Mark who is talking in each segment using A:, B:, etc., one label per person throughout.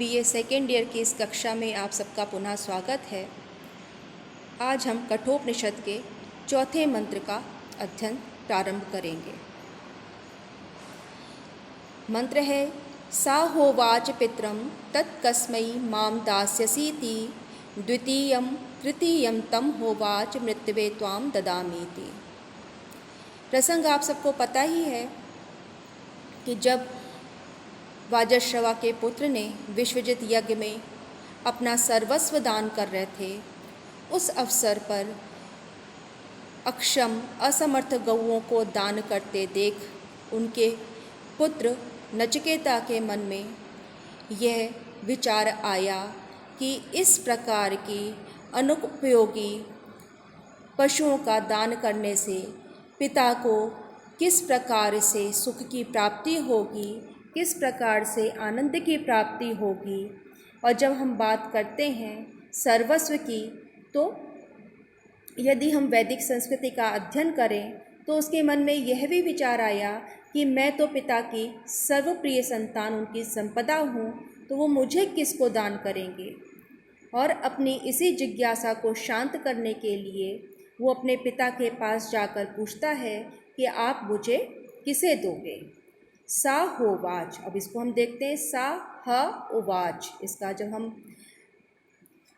A: BA second year की इस कक्षा में आप सबका पुनः स्वागत है। आज हम कठोपनिषद के चौथे मंत्र का अध्ययन प्रारंभ करेंगे। मंत्र है सा होवाच पितरं तत्कस्मै मां दास्यसीति द्वितीयं तृतीयं तं होवाच मृत्यवे त्वां ददामीति। प्रसंग आप सबको पता ही है कि जब वाजश्रवा के पुत्र ने विश्वजित यज्ञ में अपना सर्वस्व दान कर रहे थे, उस अवसर पर अक्षम असमर्थ गौओं को दान करते देख उनके पुत्र नचिकेता के मन में यह विचार आया कि इस प्रकार की अनुपयोगी पशुओं का दान करने से पिता को किस प्रकार से सुख की प्राप्ति होगी, किस प्रकार से आनंद की प्राप्ति होगी। और जब हम बात करते हैं सर्वस्व की, तो यदि हम वैदिक संस्कृति का अध्ययन करें तो उसके मन में यह भी विचार आया कि मैं तो पिता की सर्वप्रिय संतान, उनकी संपदा हूँ, तो वो मुझे किसको दान करेंगे। और अपनी इसी जिज्ञासा को शांत करने के लिए वो अपने पिता के पास जाकर पूछता है कि आप मुझे किसे दोगे। सा होवाच, अब इसको हम देखते हैं सा ह उवाच। इसका जब हम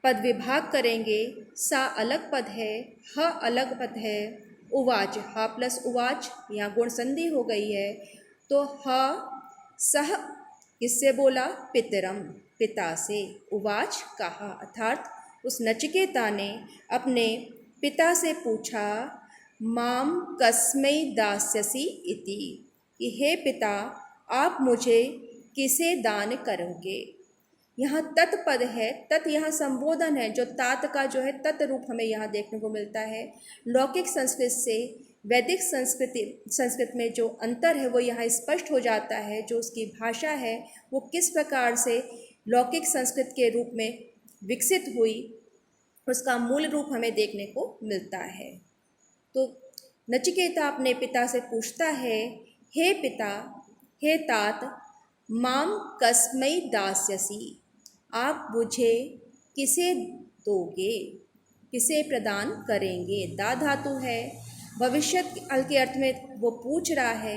A: पद विभाग करेंगे, सा अलग पद है, ह अलग पद है, उवाच ह प्लस उवाच, यहाँ गुण संधि हो गई है। तो ह सह किससे बोला, पितरम पिता से, उवाच कहा अर्थात उस नचिकेता ने अपने पिता से पूछा माम कस्मै दास्यसि इति, कि हे पिता आप मुझे किसे दान करोगे। यहाँ तत्पद है, तत् यहाँ संबोधन है, जो तात का जो है तत् रूप हमें यहाँ देखने को मिलता है। लौकिक संस्कृत से वैदिक संस्कृत में जो अंतर है वो यहाँ स्पष्ट हो जाता है। जो उसकी भाषा है वो किस प्रकार से लौकिक संस्कृत के रूप में विकसित हुई, उसका मूल रूप हमें देखने को मिलता है। तो नचिकेता अपने पिता से पूछता है, हे पिता, हे तात, माम कस्मै दास्यसि, आप मुझे किसे दोगे, किसे प्रदान करेंगे। दा धातु है, भविष्यत काल के अर्थ में वो पूछ रहा है।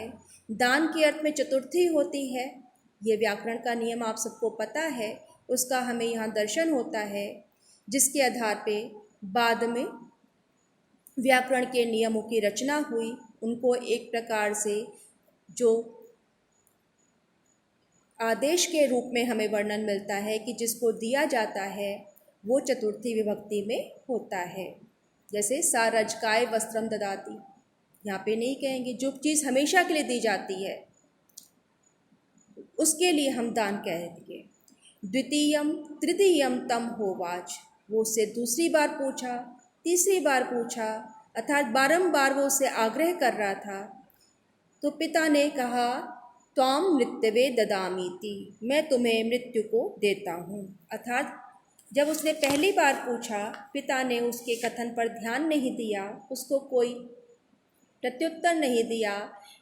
A: दान के अर्थ में चतुर्थी होती है, ये व्याकरण का नियम आप सबको पता है, उसका हमें यहाँ दर्शन होता है, जिसके आधार पे बाद में व्याकरण के नियमों की रचना हुई। उनको एक प्रकार से जो आदेश के रूप में हमें वर्णन मिलता है कि जिसको दिया जाता है वो चतुर्थी विभक्ति में होता है। जैसे सा रजकाय वस्त्रम ददाति, यहाँ पे नहीं कहेंगे, जो चीज़ हमेशा के लिए दी जाती है उसके लिए हम दान कहेंगे। द्वितीयम तृतीयम तम होवाच, वो उससे दूसरी बार पूछा, तीसरी बार पूछा, अर्थात बारंबार वो उससे आग्रह कर रहा था। तो पिता ने कहा त्वां मृत्यवे ददामीति, मैं तुम्हें मृत्यु को देता हूँ। अर्थात जब उसने पहली बार पूछा, पिता ने उसके कथन पर ध्यान नहीं दिया, उसको कोई प्रत्युत्तर नहीं दिया।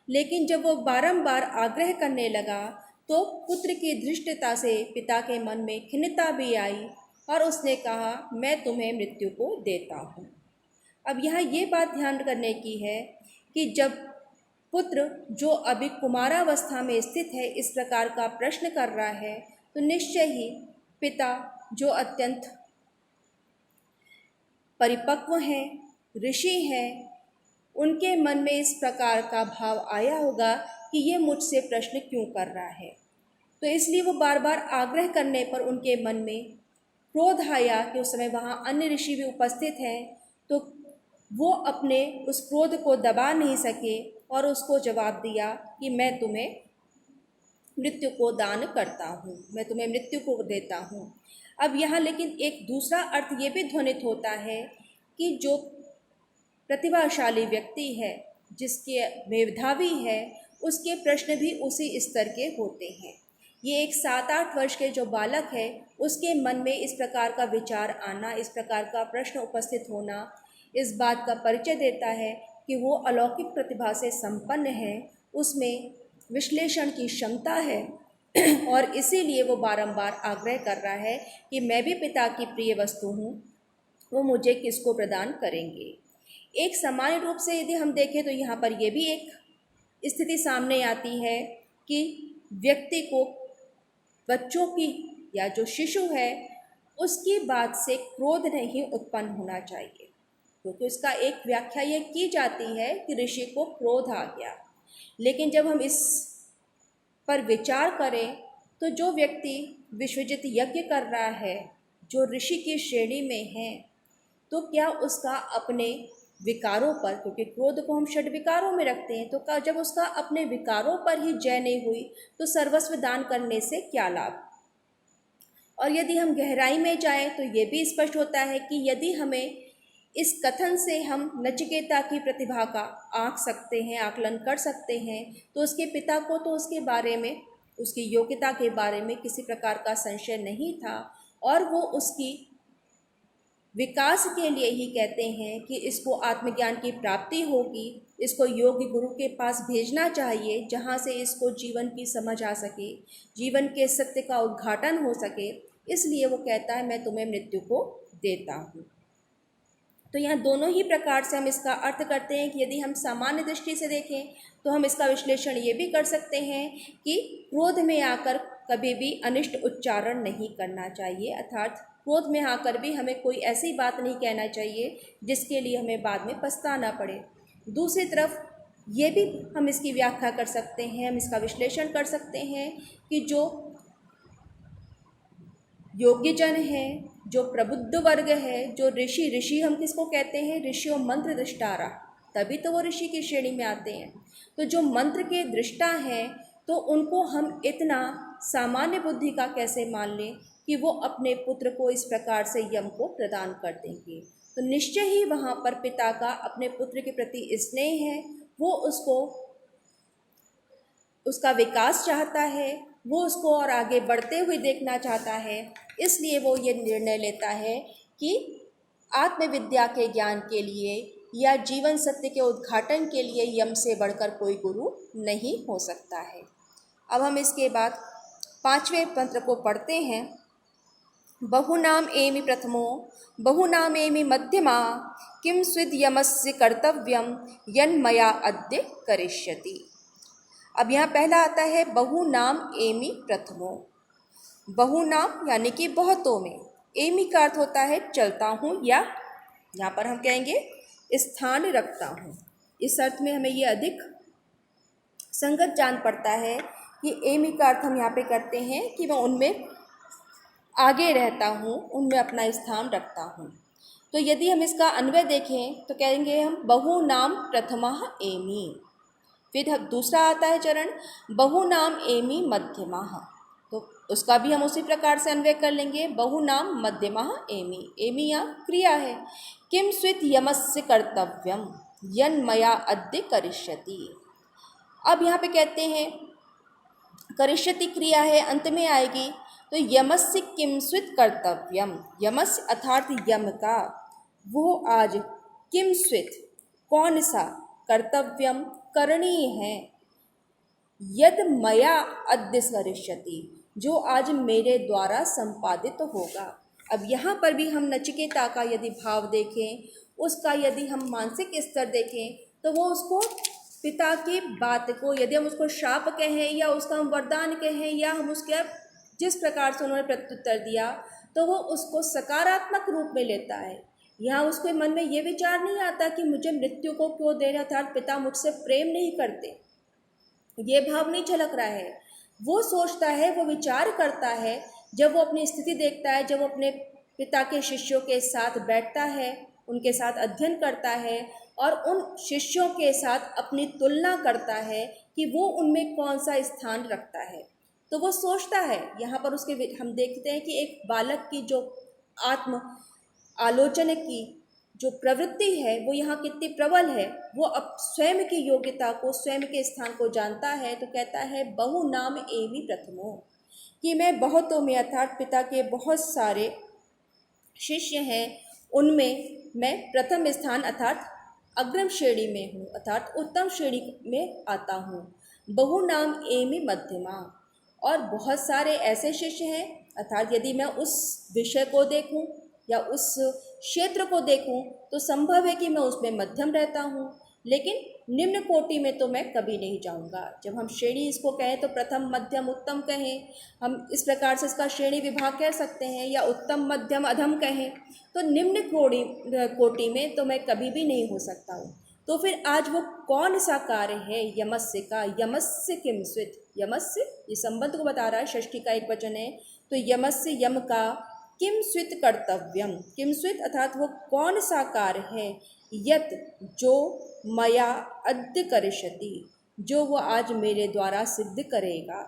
A: लेकिन जब वो बारंबार आग्रह करने लगा तो पुत्र की धृष्टता से पिता के मन में खिन्नता भी आई और उसने कहा मैं तुम्हें मृत्यु को देता हूँ। अब यहाँ ये बात ध्यान करने की है कि जब पुत्र जो अभी कुमारावस्था में स्थित है इस प्रकार का प्रश्न कर रहा है, तो निश्चय ही पिता जो अत्यंत परिपक्व हैं, ऋषि हैं, उनके मन में इस प्रकार का भाव आया होगा कि ये मुझसे प्रश्न क्यों कर रहा है। तो इसलिए वो बार बार आग्रह करने पर उनके मन में क्रोध आया कि उस समय वहाँ अन्य ऋषि भी उपस्थित हैं, तो वो अपने उस क्रोध को दबा नहीं सके और उसको जवाब दिया कि मैं तुम्हें मृत्यु को दान करता हूँ, मैं तुम्हें मृत्यु को देता हूँ। अब यहाँ लेकिन एक दूसरा अर्थ ये भी ध्वनित होता है कि जो प्रतिभाशाली व्यक्ति है, जिसके मेधावी है, उसके प्रश्न भी उसी स्तर के होते हैं। ये एक 7-8 वर्ष के जो बालक है उसके मन में इस प्रकार का विचार आना, इस प्रकार का प्रश्न उपस्थित होना इस बात का परिचय देता है कि वो अलौकिक प्रतिभा से संपन्न है, उसमें विश्लेषण की क्षमता है और इसीलिए वो बारंबार आग्रह कर रहा है कि मैं भी पिता की प्रिय वस्तु हूँ, वो मुझे किसको प्रदान करेंगे। एक सामान्य रूप से यदि हम देखें तो यहाँ पर ये भी एक स्थिति सामने आती है कि व्यक्ति को बच्चों की या जो शिशु है उसकी बात से क्रोध नहीं उत्पन्न होना चाहिए, क्योंकि उसका एक व्याख्या ये की जाती है कि ऋषि को क्रोध आ गया। लेकिन जब हम इस पर विचार करें तो जो व्यक्ति विश्वजित यज्ञ कर रहा है, जो ऋषि की श्रेणी में है, तो क्या उसका अपने विकारों पर, क्योंकि क्रोध को हम षड विकारों में रखते हैं, तो जब उसका अपने विकारों पर ही जय नहीं हुई तो सर्वस्व दान करने से क्या लाभ। और यदि हम गहराई में जाएं तो ये भी स्पष्ट होता है कि यदि हमें इस कथन से हम नचिकेता की प्रतिभा का आंक सकते हैं, आकलन कर सकते हैं, तो उसके पिता को तो उसके बारे में, उसकी योग्यता के बारे में किसी प्रकार का संशय नहीं था, और वो उसकी विकास के लिए ही कहते हैं कि इसको आत्मज्ञान की प्राप्ति होगी, इसको योग्य गुरु के पास भेजना चाहिए जहाँ से इसको जीवन की समझ आ सके, जीवन के सत्य का उद्घाटन हो सके। इसलिए वो कहता है मैं तुम्हें मृत्यु को देता हूँ। तो यहाँ दोनों ही प्रकार से हम इसका अर्थ करते हैं कि यदि हम सामान्य दृष्टि से देखें तो हम इसका विश्लेषण ये भी कर सकते हैं कि क्रोध में आकर कभी भी अनिष्ट उच्चारण नहीं करना चाहिए, अर्थात क्रोध में आकर भी हमें कोई ऐसी बात नहीं कहना चाहिए जिसके लिए हमें बाद में पछताना पड़े। दूसरी तरफ ये भी हम इसकी व्याख्या कर सकते हैं, हम इसका विश्लेषण कर सकते हैं कि जो योग्यजन है, जो प्रबुद्ध वर्ग है, जो ऋषि हम किसको कहते हैं, ऋषियों मंत्र दृष्टारा, तभी तो वो ऋषि की श्रेणी में आते हैं। तो जो मंत्र के दृष्टा हैं तो उनको हम इतना सामान्य बुद्धि का कैसे मान लें कि वो अपने पुत्र को इस प्रकार से यम को प्रदान कर देंगे। तो निश्चय ही वहाँ पर पिता का अपने पुत्र के प्रति स्नेह है, वो उसको, उसका विकास चाहता है, वो उसको और आगे बढ़ते हुए देखना चाहता है। इसलिए वो ये निर्णय लेता है कि आत्मविद्या के ज्ञान के लिए या जीवन सत्य के उद्घाटन के लिए यम से बढ़कर कोई गुरु नहीं हो सकता है। अब हम इसके बाद 5वें मंत्र को पढ़ते हैं। बहुनाम एमि प्रथमो बहुनाम एमि मध्यमा किम स्विद यमस्य कर्तव्यम यन्मया अद्य करिष्यति। अब यहाँ पहला आता है बहुनाम एमि प्रथमो। बहुनाम यानी कि बहुतों में, एमि का अर्थ होता है चलता हूँ, या यहाँ पर हम कहेंगे स्थान रखता हूँ। इस अर्थ में हमें ये अधिक संगत जान पड़ता है कि एमि का अर्थ हम यहाँ पे करते हैं कि मैं उनमें आगे रहता हूँ, उनमें अपना स्थान रखता हूँ। तो यदि हम इसका अन्वय देखें तो कहेंगे हम बहुनाम प्रथमः एमि। फिर दूसरा आता है चरण बहुनाम एमि मध्यमः, तो उसका भी हम उसी प्रकार से अन्वय कर लेंगे, बहुनाम मध्यमः एमि। एमि यहाँ क्रिया है। किम स्वित यमस्य कर्तव्यम यन्मया अद्य करिष्यति। अब यहाँ पे कहते हैं करिष्यति क्रिया है, अंत में आएगी, तो यमस्य किम स्वित कर्तव्यम, यमस्य अर्थात यम का, वो आज किम स्वित कौन सा, कर्तव्यम करनी है, यद मया अद्य करिष्यति जो आज मेरे द्वारा संपादित होगा। अब यहाँ पर भी हम नचिकेता का यदि भाव देखें, उसका यदि हम मानसिक स्तर देखें, तो वो उसको पिता की बात को, यदि हम उसको शाप कहें या उसका हम वरदान कहें या हम उसके जिस प्रकार से उन्होंने प्रत्युत्तर दिया, तो वो उसको सकारात्मक रूप में लेता है। यहाँ उसके मन में ये विचार नहीं आता कि मुझे मृत्यु को क्यों दे रहा था, पिता मुझसे प्रेम नहीं करते, ये भाव नहीं झलक रहा है। वो सोचता है, वो विचार करता है, जब वो अपनी स्थिति देखता है, जब वो अपने पिता के शिष्यों के साथ बैठता है, उनके साथ अध्ययन करता है और उन शिष्यों के साथ अपनी तुलना करता है कि वो उनमें कौन सा स्थान रखता है, तो वो सोचता है। यहाँ पर उसके हम देखते हैं कि एक बालक की जो आत्म आलोचना की जो प्रवृत्ति है वो यहाँ कितनी प्रबल है। वो अब स्वयं की योग्यता को, स्वयं के स्थान को जानता है, तो कहता है बहुनाम एमि प्रथमो, कि मैं बहुतों में, अर्थात पिता के बहुत सारे शिष्य हैं, उनमें मैं प्रथम स्थान अर्थात अग्रिम श्रेणी में हूँ, अर्थात उत्तम श्रेणी में आता हूँ। बहुनाम एमि मध्यमा, और बहुत सारे ऐसे शिष्य हैं, अर्थात यदि मैं उस विषय को देखूं या उस क्षेत्र को देखूं तो संभव है कि मैं उसमें मध्यम रहता हूं, लेकिन निम्न कोटि में तो मैं कभी नहीं जाऊंगा। जब हम श्रेणी इसको कहें तो प्रथम मध्यम उत्तम कहें, हम इस प्रकार से इसका श्रेणी विभाग कह सकते हैं, या उत्तम मध्यम अधम कहें, तो निम्न कोटि में तो मैं कभी भी नहीं हो सकता हूँ। तो फिर आज वो कौन सा कार्य है यमस्य का? यमस्य किम स्वित, यमस्य ये संबंध को बता रहा है, षष्ठी का एक वचन है, तो यमस्य यम का किम स्वित कर्तव्यम, किम स्वित अर्थात वो कौन सा कार्य है, यत जो मया अद्य करिष्यति, जो वो आज मेरे द्वारा सिद्ध करेगा।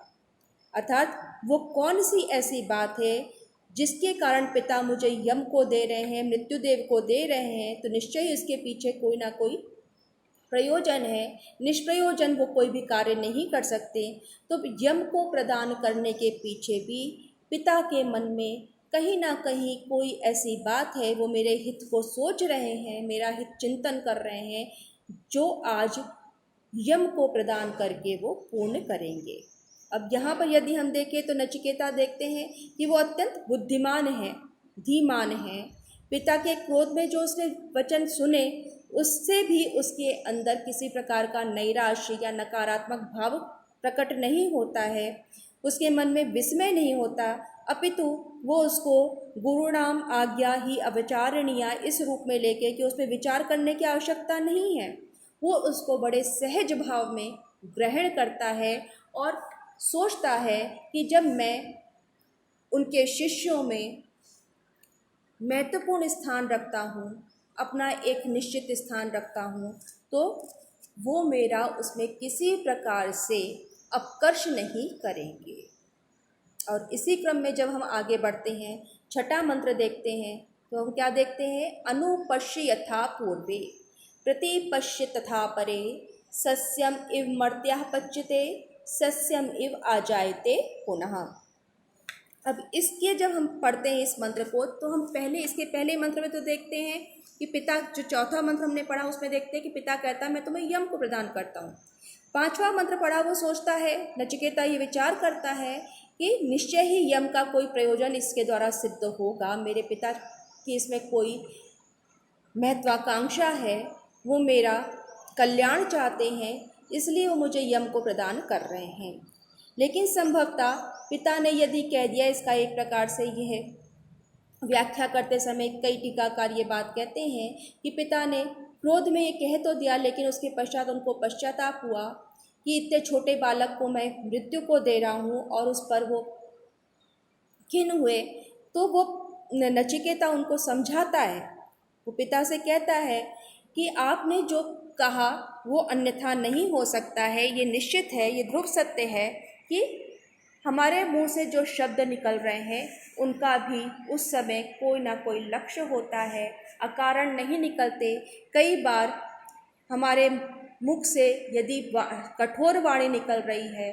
A: अर्थात वो कौन सी ऐसी बात है जिसके कारण पिता मुझे यम को दे रहे हैं, मृत्युदेव को दे रहे हैं, तो निश्चय ही इसके पीछे कोई ना कोई प्रयोजन है। निष्प्रयोजन वो कोई भी कार्य नहीं कर सकते। तो यम को प्रदान करने के पीछे भी पिता के मन में कहीं ना कहीं कोई ऐसी बात है, वो मेरे हित को सोच रहे हैं, मेरा हित चिंतन कर रहे हैं, जो आज यम को प्रदान करके वो पूर्ण करेंगे। अब यहाँ पर यदि हम देखें तो नचिकेता देखते हैं कि वो अत्यंत बुद्धिमान है, धीमान है। पिता के क्रोध में जो उसने वचन सुने, उससे भी उसके अंदर किसी प्रकार का नैराश्य या नकारात्मक भाव प्रकट नहीं होता है, उसके मन में विस्मय नहीं होता, अपितु वो उसको गुरुणाम आज्ञा ही अविचारणीया इस रूप में लेके कि उसमें विचार करने की आवश्यकता नहीं है, वो उसको बड़े सहज भाव में ग्रहण करता है और सोचता है कि जब मैं उनके शिष्यों में महत्वपूर्ण स्थान रखता हूँ, अपना एक निश्चित स्थान रखता हूँ, तो वो मेरा उसमें किसी प्रकार से अपकर्ष नहीं करेंगे। और इसी क्रम में जब हम आगे बढ़ते हैं, छठा मंत्र देखते हैं, तो हम क्या देखते हैं? अनुपश्य यथा पूर्वे प्रतिपश्य तथा परे सस्यम इव मर्त्याः पच्यते सस्यम इव आजायते पुनः। अब इसके जब हम पढ़ते हैं इस मंत्र को, तो हम पहले इसके पहले मंत्र में तो देखते हैं कि पिता, जो चौथा मंत्र हमने पढ़ा उसमें देखते हैं कि पिता कहता है मैं तुम्हें यम को प्रदान करता हूँ। पांचवा मंत्र पढ़ा, वो सोचता है, नचिकेता ये विचार करता है कि निश्चय ही यम का कोई प्रयोजन इसके द्वारा सिद्ध होगा, मेरे पिता की इसमें कोई महत्वाकांक्षा है, वो मेरा कल्याण चाहते हैं, इसलिए वो मुझे यम को प्रदान कर रहे हैं। लेकिन संभवतः पिता ने यदि कह दिया, इसका एक प्रकार से यह व्याख्या करते समय कई टीकाकार ये बात कहते हैं कि पिता ने क्रोध में ये कह तो दिया, लेकिन उसके पश्चात उनको पश्चाताप हुआ कि इतने छोटे बालक को मैं मृत्यु को दे रहा हूँ, और उस पर वो खिन्न हुए। तो वो नचिकेता उनको समझाता है, वो पिता से कहता है कि आपने जो कहा वो अन्यथा नहीं हो सकता है, ये निश्चित है, ये ध्रुव सत्य है कि हमारे मुंह से जो शब्द निकल रहे हैं उनका भी उस समय कोई ना कोई लक्ष्य होता है, अकारण नहीं निकलते। कई बार हमारे मुख से यदि कठोर वाणी निकल रही है,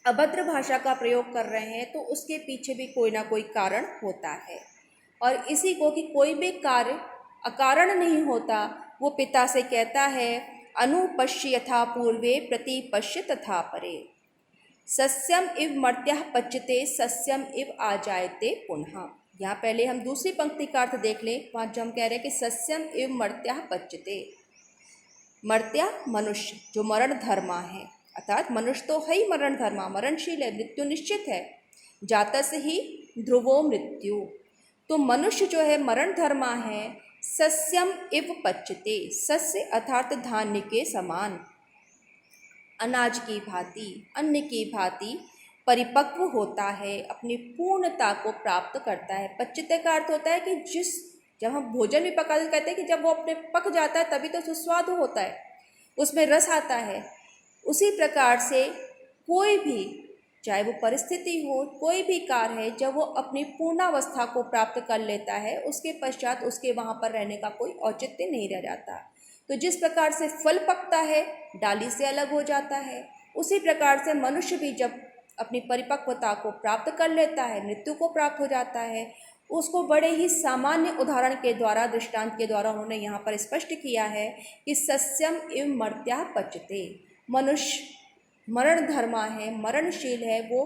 A: अभद्र भाषा का प्रयोग कर रहे हैं, तो उसके पीछे भी कोई ना कोई कारण होता है। और इसी को कि कोई भी कार्य अकारण नहीं होता, वो पिता से कहता है अनुपश्य यथा पूर्वे प्रतिपश्य तथा परे सस्यम इव मर्त्याः पच्यते सस्यम इव आजायते पुनः। यहाँ पहले हम दूसरी पंक्ति का अर्थ देख लें। वहाँ जो हम कह रहे हैं कि सस्यम इव मर्त्याः पच्यते, मर्त्या मनुष्य जो मरण धर्मा है, अर्थात मनुष्य तो है ही मरण धर्मा, मरणशील है, मृत्यु निश्चित है, जातस्य ही ध्रुवो मृत्यु। तो मनुष्य जो है मरण धर्मा है, सस्यम इव पच्यते, सस्य अर्थात धान्य के समान, अनाज की भांति, अन्न की भांति परिपक्व होता है, अपनी पूर्णता को प्राप्त करता है। पच्यते का अर्थ होता है कि जब हम भोजन भी पका कहते हैं कि जब वो अपने पक जाता है तभी तो सुस्वादु होता है, उसमें रस आता है। उसी प्रकार से कोई भी, चाहे वो परिस्थिति हो, कोई भी कार्य है, जब वो अपनी पूर्णावस्था को प्राप्त कर लेता है, उसके पश्चात उसके वहाँ पर रहने का कोई औचित्य नहीं रह जाता। तो जिस प्रकार से फल पकता है, डाली से अलग हो जाता है, उसी प्रकार से मनुष्य भी जब अपनी परिपक्वता को प्राप्त कर लेता है, मृत्यु को प्राप्त हो जाता है। उसको बड़े ही सामान्य उदाहरण के द्वारा, दृष्टांत के द्वारा उन्होंने यहाँ पर स्पष्ट किया है कि सस्यम इव मर्त्याः पच्यते, मनुष्य मरण धर्मा है, मरणशील है, वो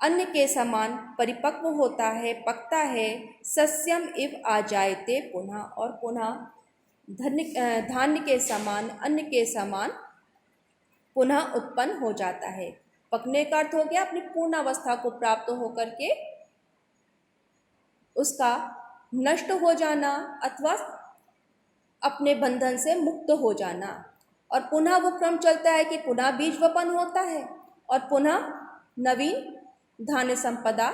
A: अन्न के समान परिपक्व होता है, पकता है। सस्यम इव आ जायते पुनः, और पुनः धान्य के समान, अन्न के समान पुनः उत्पन्न हो जाता है। पकने का अर्थ हो गया अपनी पूर्ण अवस्था को प्राप्त होकर के उसका नष्ट हो जाना अथवा अपने बंधन से मुक्त हो जाना। और पुनः वो क्रम चलता है कि पुनः बीज वपन होता है और पुनः नवीन धान्य संपदा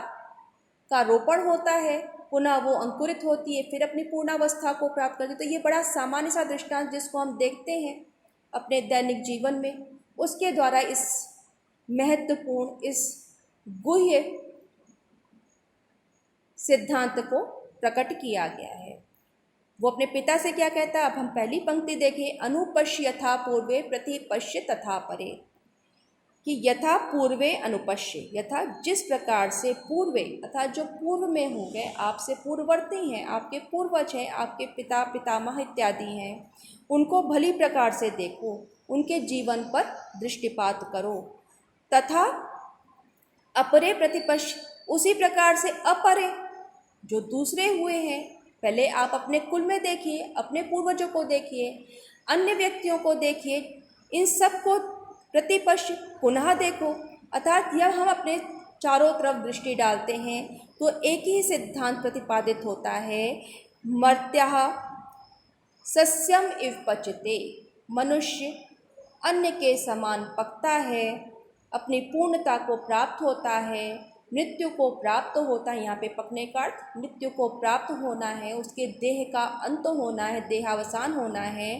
A: का रोपण होता है, पुनः वो अंकुरित होती है, फिर अपनी पूर्णावस्था को प्राप्त करती है। तो ये बड़ा सामान्य सा दृष्टांत जिसको हम देखते हैं अपने दैनिक जीवन में, उसके द्वारा इस महत्वपूर्ण, इस गुह्य सिद्धांत को प्रकट किया गया है। वो अपने पिता से क्या कहता है, अब हम पहली पंक्ति देखें, अनुपश्य यथा पूर्वे प्रतिपश्य तथा परे, कि यथा पूर्वे अनुपश्य, यथा जिस प्रकार से पूर्वे अर्थात जो पूर्व में हो गए, आपसे पूर्ववर्ती हैं, आपके पूर्वज हैं, आपके पिता पितामह इत्यादि हैं, उनको भली प्रकार से देखो, उनके जीवन पर दृष्टिपात करो। तथा अपरे प्रतिपश्य, उसी प्रकार से अपरे जो दूसरे हुए हैं, पहले आप अपने कुल में देखिए, अपने पूर्वजों को देखिए, अन्य व्यक्तियों को देखिए, इन सब को प्रतिपश्य पुनः देखो। अर्थात जब हम अपने चारों तरफ दृष्टि डालते हैं तो एक ही सिद्धांत प्रतिपादित होता है, मर्त्याः सस्यम इव पचते, मनुष्य अन्न के समान पकता है, अपनी पूर्णता को प्राप्त होता है, मृत्यु को प्राप्त होता है। यहाँ पे पकने का अर्थ मृत्यु को प्राप्त होना है, उसके देह का अंत होना है, देहावसान होना है।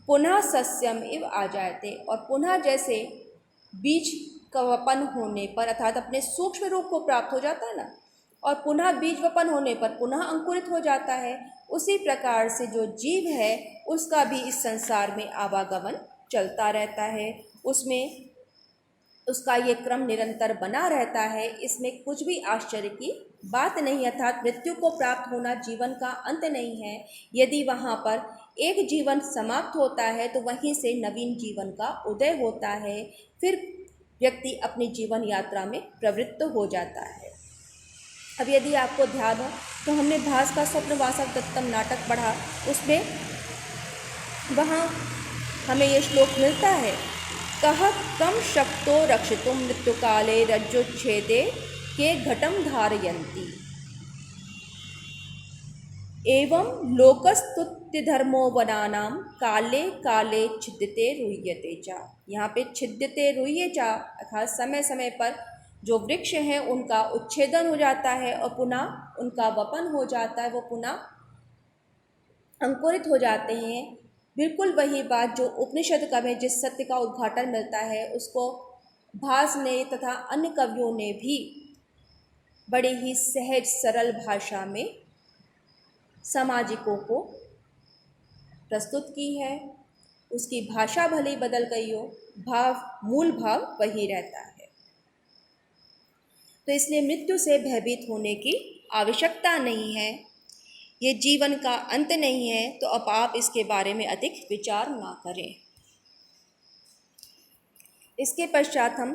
A: पुनः सस्यम इव आ जाते, और पुनः जैसे बीज का वपन होने पर अर्थात अपने सूक्ष्म रूप को प्राप्त हो जाता है ना, और पुनः बीज वपन होने पर पुनः अंकुरित हो जाता है, उसी प्रकार से जो जीव है उसका भी इस संसार में आवागमन चलता रहता है, उसमें उसका ये क्रम निरंतर बना रहता है। इसमें कुछ भी आश्चर्य की बात नहीं, अर्थात मृत्यु को प्राप्त होना जीवन का अंत नहीं है। यदि वहाँ पर एक जीवन समाप्त होता है तो वहीं से नवीन जीवन का उदय होता है, फिर व्यक्ति अपनी जीवन यात्रा में प्रवृत्त हो जाता है। अब यदि आपको ध्यान हो तो हमने भास का स्वप्नवासव दत्तम नाटक पढ़ा, उसमें वहाँ हमें ये श्लोक मिलता है, कह कम शक्तो रक्षितुं मृत्युकाले रज्जुच्छेदे के घटम धारयन्ति, एवं लोकस्तुत्य धर्मो वनानां काले काले छिद्यते रुह्यते च। यहाँ पे छिद्यते रुह्ये च अर्थात समय समय पर जो वृक्ष हैं उनका उच्छेदन हो जाता है और पुनः उनका वपन हो जाता है, वो पुनः अंकुरित हो जाते हैं। बिल्कुल वही बात जो उपनिषद का में जिस सत्य का उद्घाटन मिलता है, उसको भास ने तथा अन्य कवियों ने भी बड़े ही सहज सरल भाषा में सामाजिकों को प्रस्तुत की है। उसकी भाषा भले बदल गई हो, भाव मूल भाव वही रहता है। तो इसलिए मृत्यु से भयभीत होने की आवश्यकता नहीं है, ये जीवन का अंत नहीं है, तो अब आप इसके बारे में अधिक विचार ना करें। इसके पश्चात हम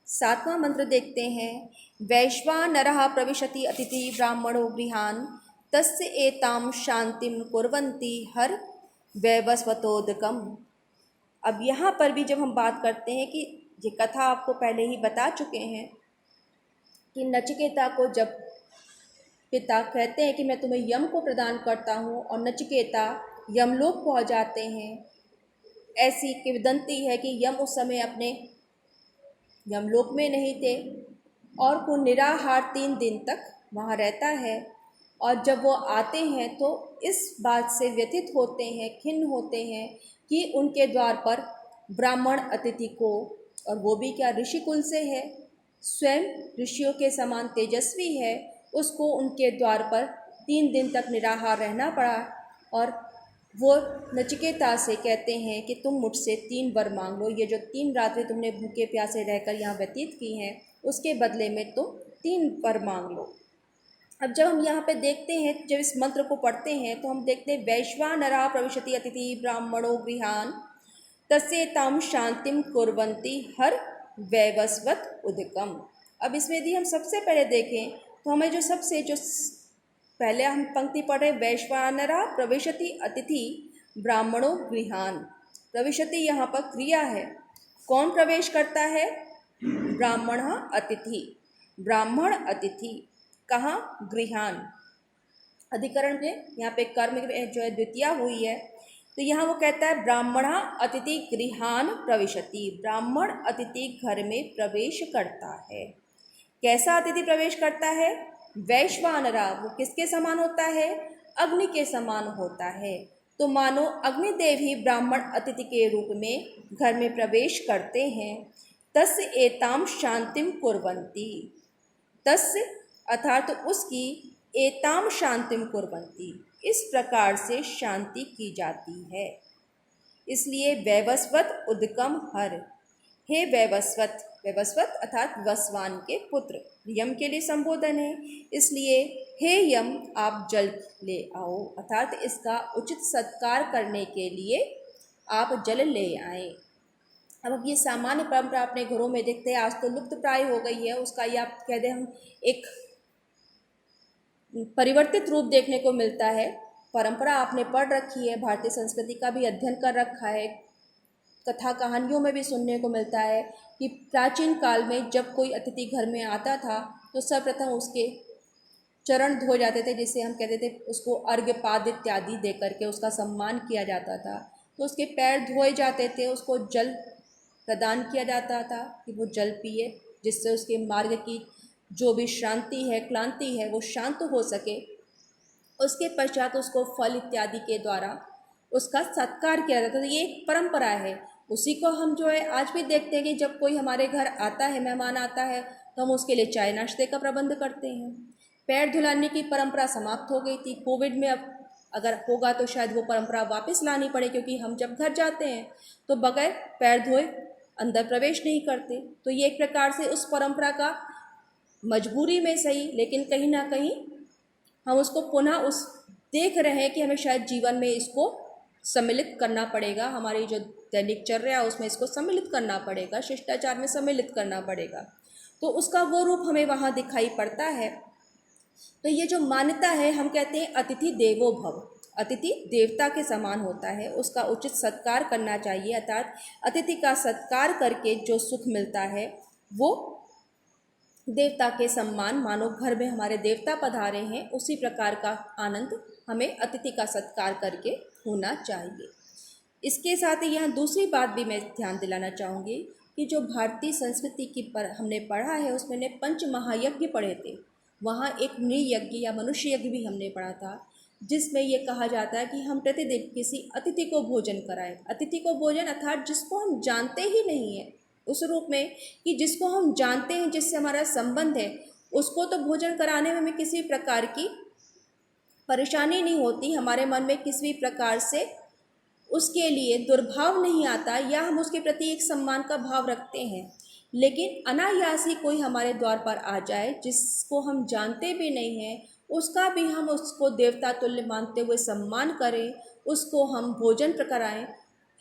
A: 7वां मंत्र देखते हैं, वैश्वानरः प्रविशति अतिथि ब्राह्मणो गृहान् तस्य एतां शांतिं कुर्वन्ति हर वैवस्वतोदकम्। अब यहाँ पर भी जब हम बात करते हैं कि ये कथा आपको पहले ही बता चुके हैं कि नचिकेता को जब पिता कहते हैं कि मैं तुम्हें यम को प्रदान करता हूँ और नचिकेता यमलोक पहुँच जाते हैं, ऐसी किंवदंती है कि यम उस समय अपने यमलोक में नहीं थे और वो निराहार 3 दिन तक वहाँ रहता है। और जब वो आते हैं तो इस बात से व्यथित होते हैं, खिन्न होते हैं कि उनके द्वार पर ब्राह्मण अतिथि को, और वो भी क्या ऋषिकुल से है, स्वयं ऋषियों के समान तेजस्वी है, उसको उनके द्वार पर 3 दिन तक निराहार रहना पड़ा। और वो नचिकेता से कहते हैं कि तुम मुझसे 3 वर मांग लो, ये जो 3 रात्रि तुमने भूखे प्यासे रहकर यहाँ व्यतीत की हैं उसके बदले में तुम 3 वर मांग लो। अब जब हम यहाँ पे देखते हैं, जब इस मंत्र को पढ़ते हैं तो हम देखते हैं वैश्वानरः प्रविशति अतिथि ब्राह्मणो गृहान्, तस्येतां शांतिम कुर्वन्ति हर वैवस्वत उदकम। अब इसमें यदि हम सबसे पहले देखें तो हमें जो पहले हम पंक्ति पढ़ रहे, वैश्वानरा प्रविशति अतिथि ब्राह्मणों गृहान। प्रविशति यहाँ पर क्रिया है, कौन प्रवेश करता है? ब्राह्मण अतिथि, ब्राह्मण अतिथि कहाँ? गृहान। अधिकरण में यहाँ पे कर्म जो है द्वितीया हुई है, तो यहाँ वो कहता है ब्राह्मण अतिथि गृहान प्रविशति, ब्राह्मण अतिथि घर में प्रवेश करता है। कैसा अतिथि प्रवेश करता है? वैश्वानरा, वो किसके समान होता है? अग्नि के समान होता है। तो मानो अग्निदेव ही ब्राह्मण अतिथि के रूप में घर में प्रवेश करते हैं। तस्य एताम शांतिम कुर्वन्ति, तस्य अर्थात उसकी, एताम शांतिम कुर्वन्ति इस प्रकार से शांति की जाती है। इसलिए वैवस्वत उदकम हर, हे वैवस्वत, वैवस्वत अर्थात वसवान के पुत्र, यम के लिए संबोधन है, इसलिए हे यम आप जल ले आओ, अर्थात इसका उचित सत्कार करने के लिए आप जल ले आए। अब ये सामान्य परंपरा अपने घरों में देखते हैं, आज तो लुप्त प्राय हो गई है, उसका या कह दें हम एक परिवर्तित रूप देखने को मिलता है। परंपरा आपने पढ़ रखी है, भारतीय संस्कृति का भी अध्ययन कर रखा है, कथा कहानियों में भी सुनने को मिलता है कि प्राचीन काल में जब कोई अतिथि घर में आता था तो सर्वप्रथम उसके चरण धोए जाते थे, जिसे हम कहते थे उसको अर्घ्यपाद इत्यादि दे करके उसका सम्मान किया जाता था। तो उसके पैर धोए जाते थे, उसको जल प्रदान किया जाता था कि वो जल पिए, जिससे उसके मार्ग की जो भी श्रांति है, क्लांति है, वो शांत हो सके। उसके पश्चात उसको फल इत्यादि के द्वारा उसका सत्कार किया जाता था। तो ये एक परंपरा है, उसी को हम जो है आज भी देखते हैं कि जब कोई हमारे घर आता है, मेहमान आता है, तो हम उसके लिए चाय नाश्ते का प्रबंध करते हैं। पैर धुलाने की परंपरा समाप्त हो गई थी, कोविड में अब अगर होगा तो शायद वो परंपरा वापस लानी पड़े, क्योंकि हम जब घर जाते हैं तो बगैर पैर धोए अंदर प्रवेश नहीं करते। तो ये एक प्रकार से उस परंपरा का मजबूरी में सही, लेकिन कहीं ना कहीं हम उसको पुनः उस देख रहे हैं कि हमें शायद जीवन में इसको सम्मिलित करना पड़ेगा, हमारी जो दैनिकचर्या है उसमें इसको सम्मिलित करना पड़ेगा, शिष्टाचार में सम्मिलित करना पड़ेगा। तो उसका वो रूप हमें वहाँ दिखाई पड़ता है। तो ये जो मान्यता है, हम कहते हैं अतिथि देवो भव, अतिथि देवता के समान होता है, उसका उचित सत्कार करना चाहिए, अर्थात अतिथि का सत्कार करके जो सुख मिलता है वो देवता के सम्मान, मानो घर में हमारे देवता पधारे हैं, उसी प्रकार का आनंद हमें अतिथि का सत्कार करके होना चाहिए। इसके साथ ही यहाँ दूसरी बात भी मैं ध्यान दिलाना चाहूँगी कि जो भारतीय संस्कृति की हमने पढ़ा है उसमें ने पंच महायज्ञ पढ़े थे, वहाँ एक नृयज्ञ या मनुष्य यज्ञ भी हमने पढ़ा था, जिसमें ये कहा जाता है कि हम प्रतिदिन किसी अतिथि को भोजन कराएं। अतिथि को भोजन अर्थात जिसको हम जानते ही नहीं है, उस रूप में कि जिसको हम जानते हैं, जिससे हमारा संबंध है, उसको तो भोजन कराने में हमें किसी प्रकार की परेशानी नहीं होती, हमारे मन में किसी प्रकार से उसके लिए दुर्भाव नहीं आता, या हम उसके प्रति एक सम्मान का भाव रखते हैं। लेकिन अनायास ही कोई हमारे द्वार पर आ जाए जिसको हम जानते भी नहीं हैं, उसका भी हम उसको देवता तुल्य मानते हुए सम्मान करें, उसको हम भोजन कराएं,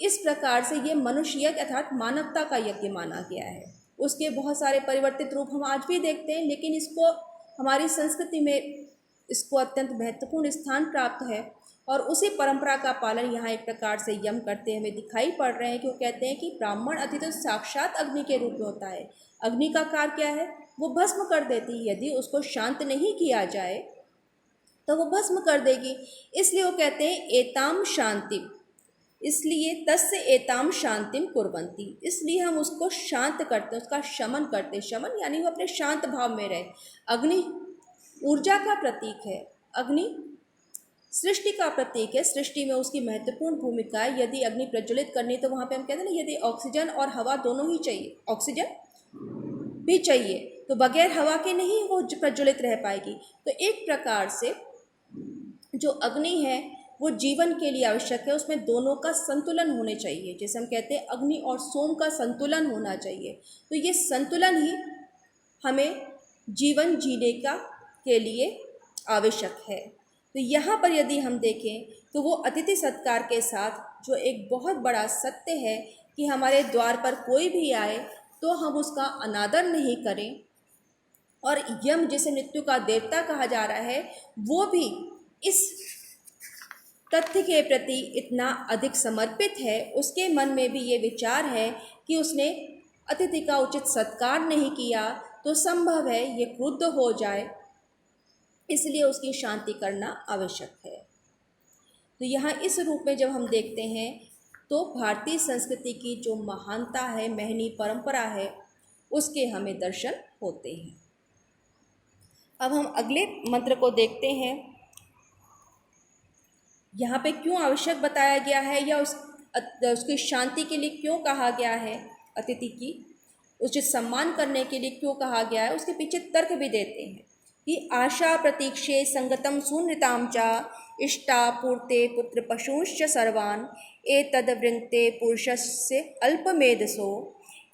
A: इस प्रकार से ये मनुष्य यज्ञ अर्थात मानवता का यज्ञ माना गया है। उसके बहुत सारे परिवर्तित रूप हम आज भी देखते हैं, लेकिन इसको हमारी संस्कृति में इसको अत्यंत महत्वपूर्ण स्थान प्राप्त है, और उसी परंपरा का पालन यहाँ एक प्रकार से यम करते हमें दिखाई पड़ रहे हैं कि वो कहते हैं कि ब्राह्मण अतिथि तो साक्षात अग्नि के रूप में होता है। अग्नि का कार्य क्या है? वो भस्म कर देती है, यदि उसको शांत नहीं किया जाए तो वो भस्म कर देगी। इसलिए वो कहते हैं एताम शांतिम, इसलिए तस्य एताम शांतिम कुर्वन्ति, इसलिए हम उसको शांत करते हैं, उसका शमन करते हैं। शमन यानी वो अपने शांत भाव में रहे। अग्नि ऊर्जा का प्रतीक है, अग्नि सृष्टि का प्रतीक है, सृष्टि में उसकी महत्वपूर्ण भूमिका है। यदि अग्नि प्रज्वलित करनी तो वहाँ पे हम कहते हैं ना, यदि ऑक्सीजन और हवा दोनों ही चाहिए, ऑक्सीजन भी चाहिए, तो बगैर हवा के नहीं वो प्रज्वलित रह पाएगी। तो एक प्रकार से जो अग्नि है वो जीवन के लिए आवश्यक है, उसमें दोनों का संतुलन होने चाहिए, जैसे हम कहते हैं अग्नि और सोम का संतुलन होना चाहिए। तो ये संतुलन ही हमें जीवन जीने के लिए आवश्यक है। तो यहाँ पर यदि हम देखें तो वो अतिथि सत्कार के साथ जो एक बहुत बड़ा सत्य है कि हमारे द्वार पर कोई भी आए तो हम उसका अनादर नहीं करें। और यम, जिसे मृत्यु का देवता कहा जा रहा है, वो भी इस तथ्य के प्रति इतना अधिक समर्पित है, उसके मन में भी ये विचार है कि उसने अतिथि का उचित सत्कार नहीं किया तो संभव है ये क्रुद्ध हो जाए, इसलिए उसकी शांति करना आवश्यक है। तो यहाँ इस रूप में जब हम देखते हैं तो भारतीय संस्कृति की जो महानता है, महनी परंपरा है, उसके हमें दर्शन होते हैं। अब हम अगले मंत्र को देखते हैं। यहाँ पे क्यों आवश्यक बताया गया है या उसकी शांति के लिए क्यों कहा गया है, अतिथि की उचित सम्मान करने के लिए क्यों कहा गया है, उसके पीछे तर्क भी देते हैं कि आशा प्रतीक्षे संगतम सुनृताम चा इष्टा पूर्ते पुत्र पशूंश्च सर्वान् एतद् वृंते पुरुषस्य अल्पमेधसो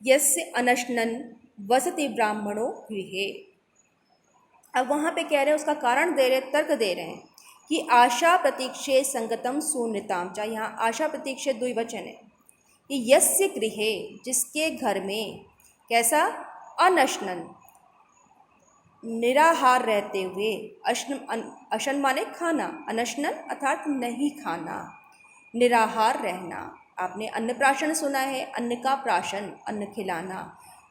A: यस्य अनश्नन् वसति ब्राह्मणो गृहे। अब वहाँ पे कह रहे हैं, उसका कारण दे रहे, तर्क दे रहे हैं कि आशा प्रतीक्षे संगतम सुनृताम चा, यहाँ आशा प्रतीक्षे द्विवचन है कि यस्य गृहे, जिसके घर में कैसा, अनशनन निराहार रहते हुए, अशन माने खाना, अनशनन अर्थात नहीं खाना, निराहार रहना। आपने अन्न प्राशन सुना है, अन्न का प्राशन, अन्न खिलाना,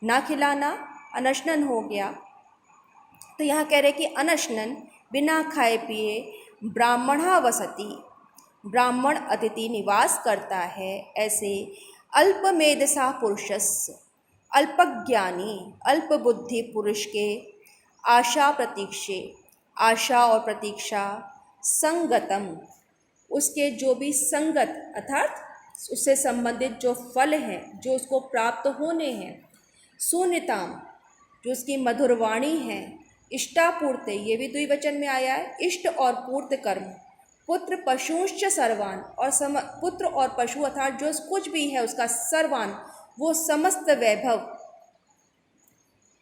A: ना खिलाना अनशनन हो गया। तो यहाँ कह रहे कि अनशनन बिना खाए पिए ब्राह्मणा वसति, ब्राह्मण अतिथि निवास करता है, ऐसे अल्पमेधसा पुरुषस्य, अल्पज्ञानी अल्पबुद्धि पुरुष के आशा प्रतीक्षे, आशा और प्रतीक्षा, संगतम उसके जो भी संगत अर्थात उससे संबंधित जो फल हैं, जो उसको प्राप्त होने हैं, सुनिताम जो उसकी मधुरवाणी है, इष्टापूर्ते ये भी द्विवचन में आया है, इष्ट और पूर्त कर्म, पुत्र पशुश्च सर्वान और पुत्र और पशु अर्थात जो कुछ भी है उसका सर्वान, वो समस्त वैभव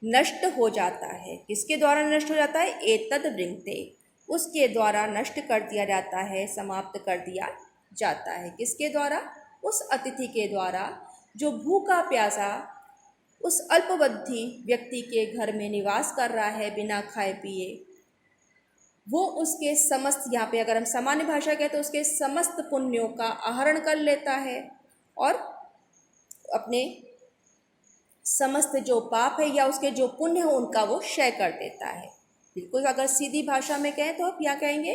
A: नष्ट हो जाता है। किसके द्वारा नष्ट हो जाता है, एतद वृंते, उसके द्वारा नष्ट कर दिया जाता है, समाप्त कर दिया जाता है। किसके द्वारा, उस अतिथि के द्वारा जो भूखा प्यासा उस अल्पबुद्धि व्यक्ति के घर में निवास कर रहा है बिना खाए पिए, वो उसके समस्त, यहाँ पे अगर हम सामान्य भाषा कहें तो उसके समस्त पुण्यों का आहरण कर लेता है और अपने समस्त जो पाप है या उसके जो पुण्य है उनका वो क्षय कर देता है। बिल्कुल अगर सीधी भाषा में कहें तो आप क्या कहेंगे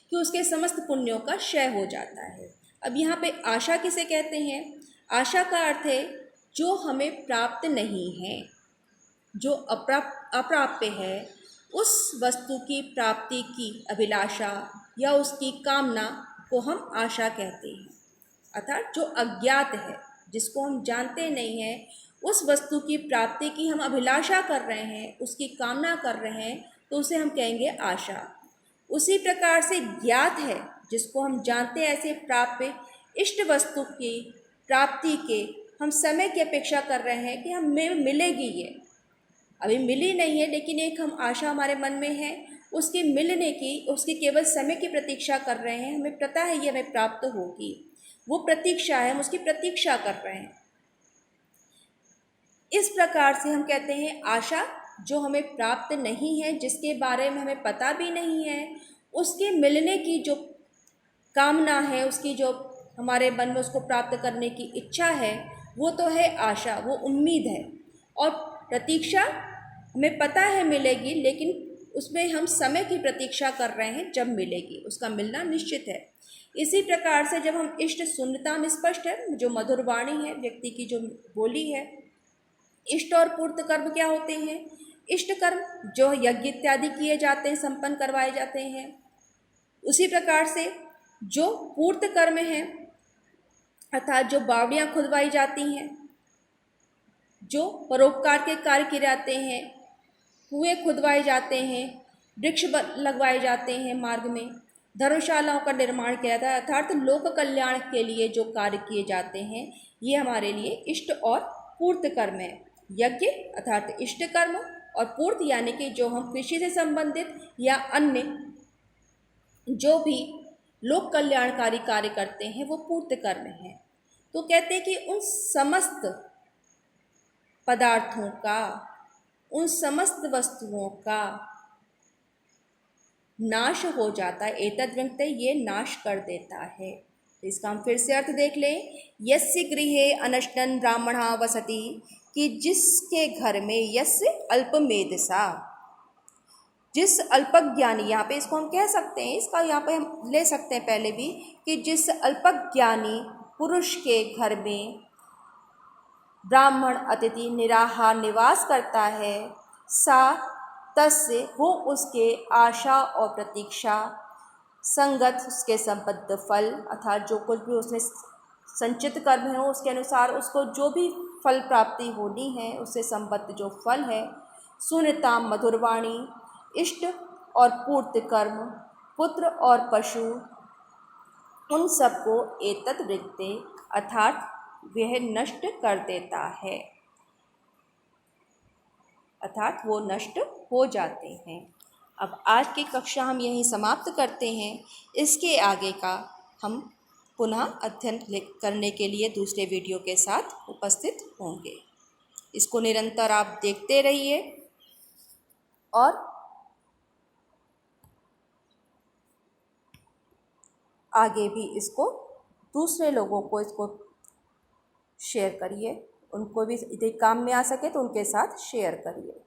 A: कि उसके समस्त पुण्यों का क्षय हो जाता है। अब यहाँ पे आशा किसे कहते हैं, आशा का अर्थ है जो हमें प्राप्त नहीं है, जो अप्राप्य है, उस वस्तु की प्राप्ति की अभिलाषा या उसकी कामना को हम आशा कहते हैं। अर्थात जो अज्ञात है, जिसको हम जानते नहीं हैं, उस वस्तु की प्राप्ति की हम अभिलाषा कर रहे हैं, उसकी कामना कर रहे हैं, तो उसे हम कहेंगे आशा। उसी प्रकार से ज्ञात है, जिसको हम जानते हैं, ऐसे प्राप्य इष्ट वस्तु की प्राप्ति के हम समय की अपेक्षा कर रहे हैं कि हमें मिलेगी, ये अभी मिली नहीं है लेकिन एक हम आशा हमारे मन में है उसके मिलने की, उसकी केवल समय की प्रतीक्षा कर रहे हैं। हमें पता है ये हमें प्राप्त होगी, वो प्रतीक्षा है, हम उसकी प्रतीक्षा कर रहे हैं। इस प्रकार से हम कहते हैं आशा जो हमें प्राप्त नहीं है, जिसके बारे में हमें पता भी नहीं है, उसके मिलने की जो कामना है, उसकी जो हमारे मन में उसको प्राप्त करने की इच्छा है, वो तो है आशा, वो उम्मीद है। और प्रतीक्षा हमें पता है मिलेगी, लेकिन उसमें हम समय की प्रतीक्षा कर रहे हैं जब मिलेगी, उसका मिलना निश्चित है। इसी प्रकार से जब हम इष्ट सुनता में स्पष्ट है, जो मधुर वाणी है, व्यक्ति की जो बोली है। इष्ट और पूर्त कर्म क्या होते हैं, इष्ट कर्म जो यज्ञ इत्यादि किए जाते हैं, संपन्न करवाए जाते हैं। उसी प्रकार से जो पूर्त कर्म है अर्थात जो बावड़ियाँ खुदवाई जाती हैं, जो परोपकार के कार्य किए जाते हैं, कुएं खुदवाए जाते हैं, वृक्ष लगवाए जाते हैं, मार्ग में धर्मशालाओं का निर्माण किया जाता है, अर्थात लोक कल्याण के लिए जो कार्य किए जाते हैं, ये हमारे लिए इष्ट और पूर्त कर्म है। यज्ञ अर्थात इष्ट कर्म और पूर्त यानी कि जो हम कृषि से संबंधित या अन्य जो भी लोक कल्याणकारी कार्य करते हैं वो पूर्त कर्म है। तो कहते हैं कि उन समस्त पदार्थों का, उन समस्त वस्तुओं का नाश हो जाता है। एतद् व्यंगते, ये नाश कर देता है। तो इसका हम फिर से अर्थ देख लें। यस्य गृहे अनशनन् ब्राह्मणः वसति, कि जिसके घर में, यस्य अल्पमेधसा, जिस अल्पज्ञानी, यहाँ पे इसको हम कह सकते हैं, इसका यहाँ पे हम ले सकते हैं पहले भी, कि जिस अल्पज्ञानी पुरुष के घर में ब्राह्मण अतिथि निराहार निवास करता है, सा तस्य, वो उसके आशा और प्रतीक्षा, संगत उसके संबद्ध फल, अर्थात जो कुछ भी उसने संचित कर्म है उसके अनुसार उसको जो भी फल प्राप्ति होनी है उससे संबद्ध जो फल है, सुनताम मधुरवाणी, इष्ट और पूर्त कर्म, पुत्र और पशु, उन सबको एतत् वृत्ते, अर्थात वह नष्ट कर देता है, अर्थात वो नष्ट हो जाते हैं। अब आज की कक्षा हम यहीं समाप्त करते हैं। इसके आगे का हम पुनः अध्ययन करने के लिए दूसरे वीडियो के साथ उपस्थित होंगे। इसको निरंतर आप देखते रहिए और आगे भी इसको दूसरे लोगों को इसको शेयर करिए, उनको भी यदि काम में आ सके तो उनके साथ शेयर करिए।